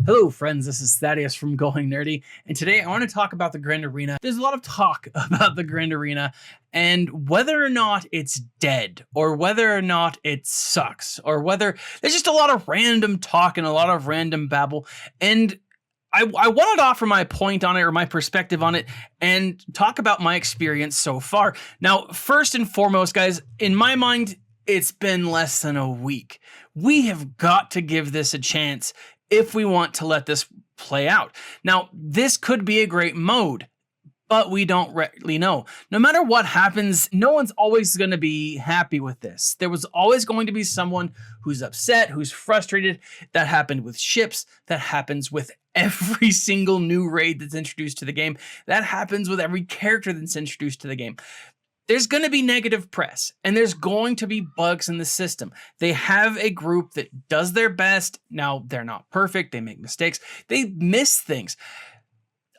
Hello friends, this is Thaddeus from Going Nerdy, and today I want to talk about the Grand Arena. There's a lot of talk about the Grand Arena and whether or not it's dead, or whether or not it sucks, or whether there's just a lot of random talk and a lot of random babble, and I wanted to offer my point on it, or my perspective on it, and talk about my experience so far. Now, first and foremost, guys, in my mind, it's been less than a week. We have got to give this a chance if we want to let this play out. Now, this could be a great mode, but we don't really know. No matter what happens, no one's always going to be happy with this. There was always going to be someone who's upset, who's frustrated. That happened with ships. That happens with every single new raid that's introduced to the game. That happens with every character that's introduced to the game. There's going to be negative press, and there's going to be bugs in the system. They have a group that does their best. Now, they're not perfect. They make mistakes. They miss things.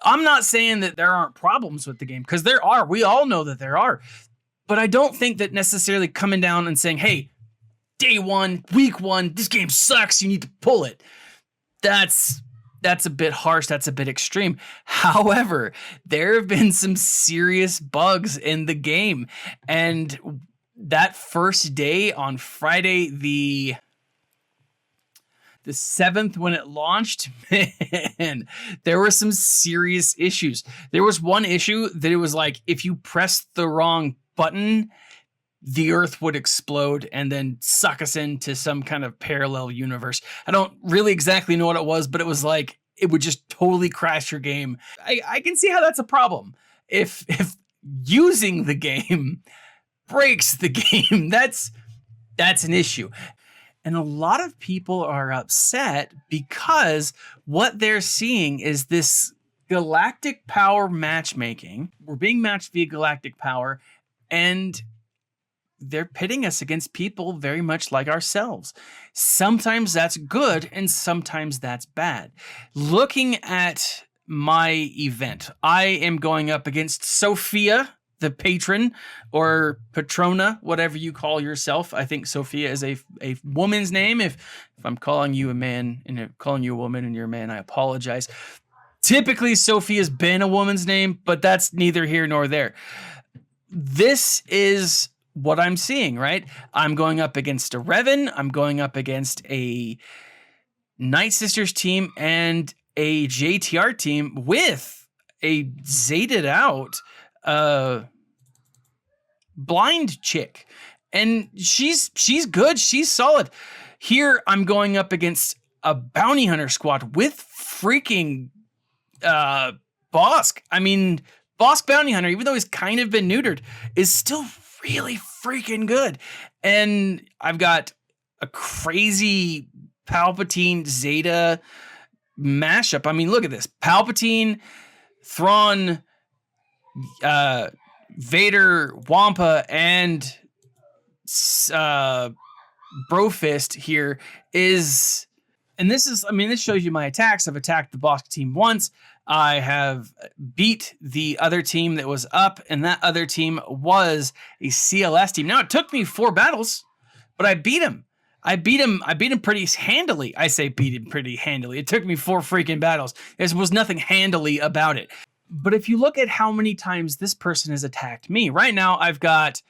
I'm not saying that there aren't problems with the game, because there are. We all know that there are. But I don't think that necessarily coming down and saying, hey, day one, week one, this game sucks, you need to pull it. That's a bit harsh. That's a bit extreme. However, there have been some serious bugs in the game. And that first day on Friday, the 7th, when it launched, man, there were some serious issues. There was one issue that it was like, if you pressed the wrong button, the earth would explode and then suck us into some kind of parallel universe. I don't really exactly know what it was, but it was like, it would just totally crash your game. I can see how that's a problem. If using the game breaks the game, that's an issue. And a lot of people are upset because what they're seeing is this galactic power matchmaking. We're being matched via galactic power, and they're pitting us against people very much like ourselves. Sometimes that's good, and sometimes that's bad. Looking at my event, I am going up against Sophia, the patron, or Patrona, whatever you call yourself. I think Sophia is a woman's name. If I'm calling you a man and calling you a woman and you're a man, I apologize. Typically, Sophia's been a woman's name, but that's neither here nor there. This is what I'm seeing, right? I'm going up against a Revan. I'm going up against a Night Sisters team and a JTR team with a Zetaed out blind chick. And she's good. She's solid. Here I'm going up against a bounty hunter squad with freaking Bosk. I mean, Bosk bounty hunter, even though he's kind of been neutered, is still really freaking good. And I've got a crazy Palpatine Zeta mashup. I mean, look at this. Palpatine, Thrawn, Vader, Wampa, and Brofist here is, and this is, I mean, this shows you my attacks. I've attacked the Bosk team once. I have beat the other team that was up, and that other team was a CLS team. Now, it took me 4 battles, but I beat him. I beat him pretty handily. I say beat him pretty handily. It took me 4 freaking battles. There was nothing handily about it. But if you look at how many times this person has attacked me, right now I've got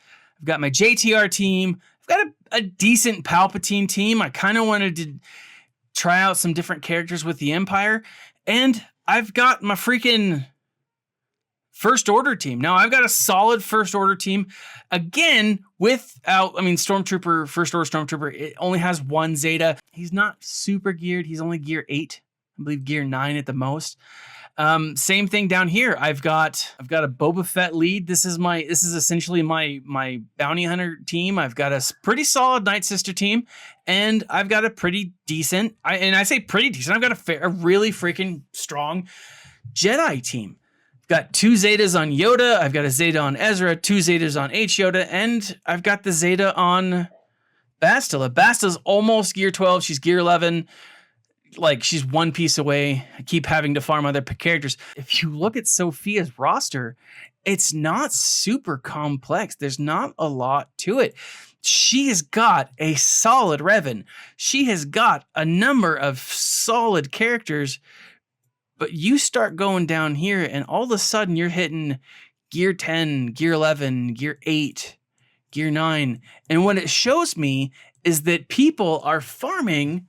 my JTR team. I've got a decent Palpatine team. I kind of wanted to try out some different characters with the Empire, and I've got my freaking First Order team. Now, I've got a solid First Order team. Again, without, I mean, Stormtrooper, First Order Stormtrooper, it only has 1 Zeta. He's not super geared. He's only gear 8. I believe gear 9 at the most. Same thing down here. I've got a Boba Fett lead. This is essentially my bounty hunter team. I've got a pretty solid Night Sister team, and I've got a pretty decent, I say pretty decent, I've got a really freaking strong Jedi team. I've got 2 Zetas on Yoda. I've got a Zeta on Ezra, 2 Zetas on H Yoda, and I've got the Zeta on Bastila. Bastila's almost gear 12. She's gear 11. Like, she's 1 piece away. I keep having to farm other characters. If you look at Sophia's roster, it's not super complex. There's not a lot to it. She has got a solid Revan. She has got a number of solid characters, but you start going down here and all of a sudden you're hitting gear 10, gear 11, gear 8, gear 9. And what it shows me is that people are farming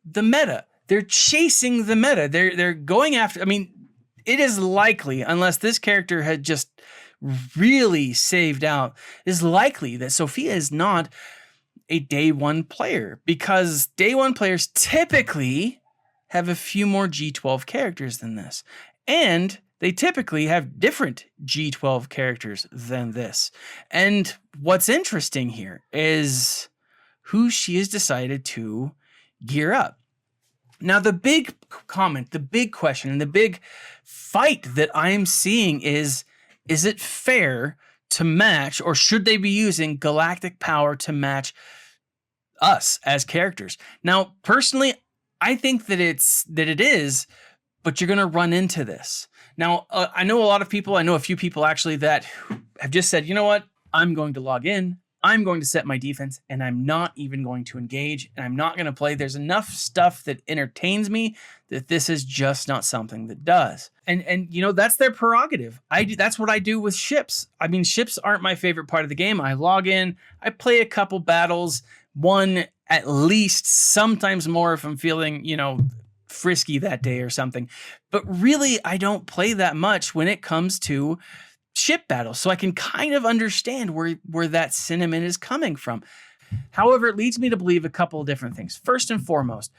the meta. They're chasing the meta. They're going after, I mean, it is likely, unless this character had just really saved out, it is likely that Sophia is not a day one player, because day one players typically have a few more G12 characters than this. And they typically have different G12 characters than this. And what's interesting here is who she has decided to gear up. Now, the big comment, the big question, and the big fight that I'm seeing is it fair to match, or should they be using galactic power to match us as characters? Now, personally, I think that it is, but you're going to run into this. Now, I know a lot of people, I know a few people actually that have just said, you know what, I'm going to log in, I'm going to set my defense, and I'm not even going to engage, and I'm not going to play. There's enough stuff that entertains me that this is just not something that does. And you know, that's their prerogative. That's what I do with ships. I mean, ships aren't my favorite part of the game. I log in, I play a couple battles, one at least, sometimes more if I'm feeling, you know, frisky that day or something. But really, I don't play that much when it comes to ship battles, so I can kind of understand where that sentiment is coming from. However, it leads me to believe a couple of different things. First and foremost,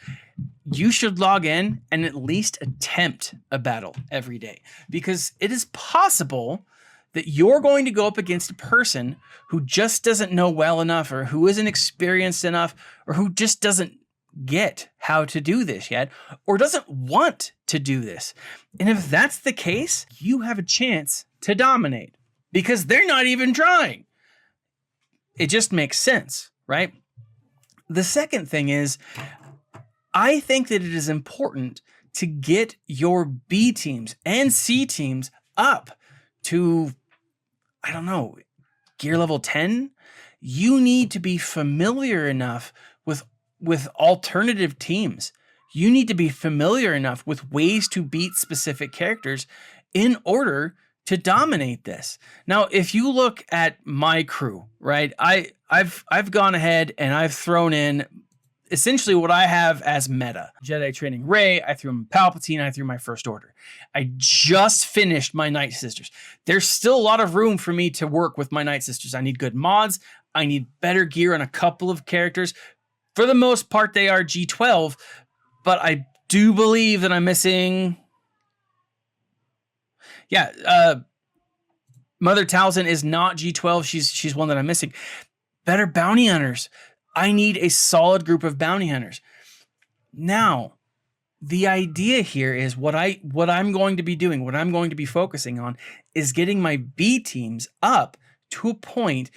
you should log in and at least attempt a battle every day, because it is possible that you're going to go up against a person who just doesn't know well enough, or who isn't experienced enough, or who just doesn't get how to do this yet, or doesn't want to do this. And if that's the case, you have a chance to dominate, because they're not even trying. It just makes sense, right? The second thing is, I think that it is important to get your B teams and C teams up to, I don't know, gear level 10. You need to be familiar enough with alternative teams. You need to be familiar enough with ways to beat specific characters in order to dominate this. Now, if you look at my crew, right, I've gone ahead and I've thrown in essentially what I have as meta. Jedi training Rey, I threw in Palpatine, I threw my First Order. I just finished my Night Sisters. There's still a lot of room for me to work with my Night Sisters. I need good mods. I need better gear on a couple of characters. For the most part, they are G12, but I do believe that I'm missing... Yeah, Mother Talzin is not G12. She's one that I'm missing. Better bounty hunters. I need a solid group of bounty hunters. Now, the idea here is what I'm going to be doing, what I'm going to be focusing on, is getting my B teams up to a point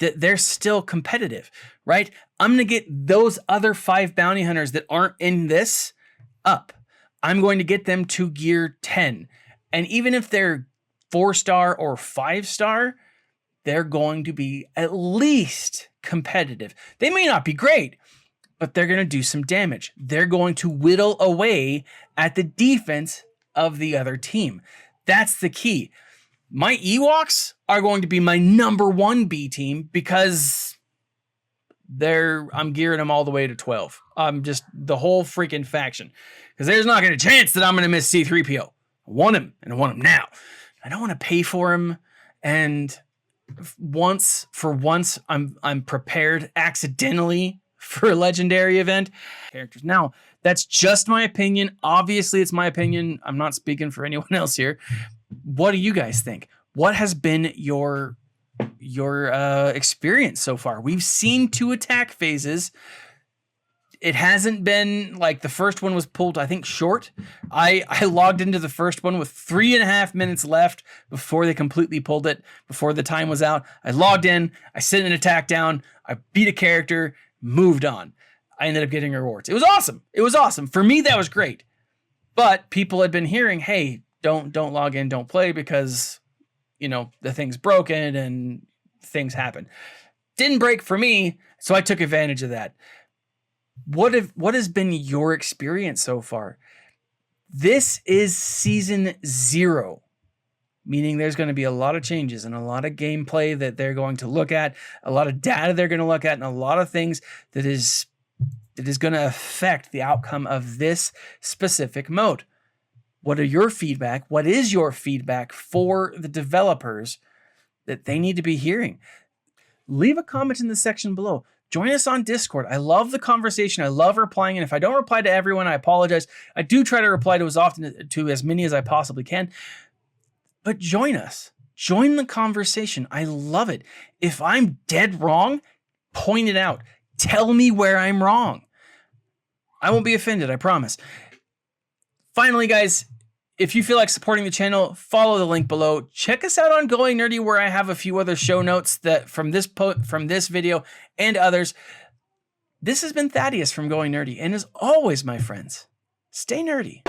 that they're still competitive, right? I'm going to get those other 5 bounty hunters that aren't in this up. I'm going to get them to gear 10. And even if they're 4-star or 5-star, they're going to be at least competitive. They may not be great, but they're going to do some damage. They're going to whittle away at the defense of the other team. That's the key. My Ewoks are going to be my number 1 B team, because I'm gearing them all the way to 12. I'm just the whole freaking faction, because there's not going to chance that I'm going to miss C-3PO. I want him, and I want him now. I don't want to pay for him, and for once I'm prepared accidentally for a legendary event characters. Now, that's just my opinion. Obviously, it's my opinion. I'm not speaking for anyone else here. What do you guys think? What has been your experience so far? We've seen 2 attack phases. It hasn't been like the first one was pulled, I think, short. I logged into the first one with 3.5 minutes left before they completely pulled it, before the time was out. I logged in, I sent an attack down, I beat a character, moved on. I ended up getting rewards. It was awesome. It was awesome. For me, that was great. But people had been hearing, hey, don't log in, don't play because, you know, the thing's broken and things happen. Didn't break for me, so I took advantage of that. What has been your experience so far? This is season 0, meaning there's going to be a lot of changes and a lot of gameplay that they're going to look at, a lot of data they're going to look at, and a lot of things that is going to affect the outcome of this specific mode. What are your feedback? What is your feedback for the developers that they need to be hearing? Leave a comment in the section below. Join us on Discord. I love the conversation. I love replying. And if I don't reply to everyone, I apologize. I do try to reply to as many as I possibly can. But join us. Join the conversation. I love it. If I'm dead wrong, point it out. Tell me where I'm wrong. I won't be offended, I promise. Finally, guys, if you feel like supporting the channel, follow the link below. Check us out on Going Nerdy, where I have a few other show notes that from this video and others. This has been Thaddeus from Going Nerdy, and as always, my friends, stay nerdy.